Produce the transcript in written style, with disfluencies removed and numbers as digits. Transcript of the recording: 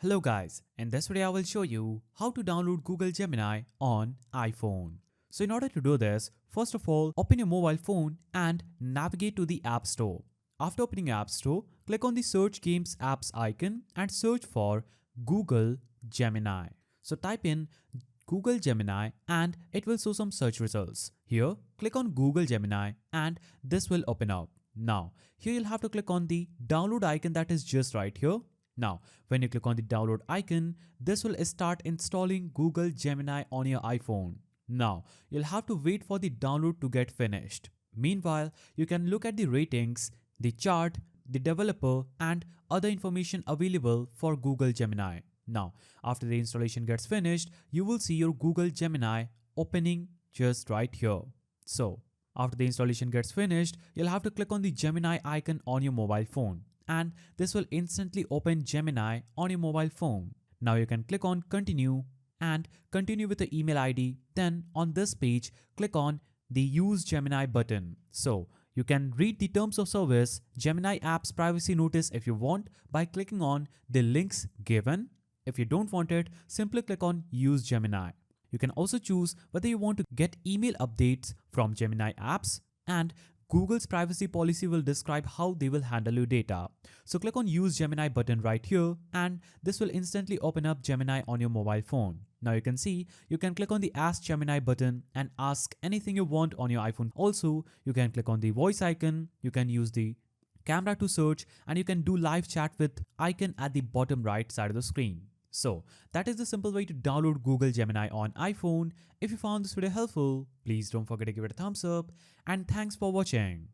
Hello guys, in this video I will show you how to download Google Gemini on iPhone. So in order to do this, first of all, open your mobile phone and navigate to the App Store. After opening App Store, click on the Search Games Apps icon and search for Google Gemini. So type in Google Gemini and it will show some search results. Here, click on Google Gemini and this will open up. Now, here you'll have to click on the download icon that is just right here. Now, when you click on the download icon, this will start installing Google Gemini on your iPhone. Now, you'll have to wait for the download to get finished. Meanwhile, you can look at the ratings, the chart, the developer, and other information available for Google Gemini. Now, after the installation gets finished, you will see your Google Gemini opening just right here. So, after the installation gets finished, you'll have to click on the Gemini icon on your mobile phone, and this will instantly open Gemini on your mobile phone. Now you can click on continue and continue with the email ID. Then on this page, click on the use Gemini button. So you can read the terms of service, Gemini app's privacy notice if you want by clicking on the links given. If you don't want it, simply click on use Gemini. You can also choose whether you want to get email updates from Gemini apps, and Google's privacy policy will describe how they will handle your data. So click on use Gemini button right here and this will instantly open up Gemini on your mobile phone. Now you can see you can click on the ask Gemini button and ask anything you want on your iPhone. Also, you can click on the voice icon, you can use the camera to search, and you can do live chat with icon at the bottom right side of the screen. So that is the simple way to download Google Gemini on iPhone. If you found this video helpful, please don't forget to give it a thumbs up and thanks for watching.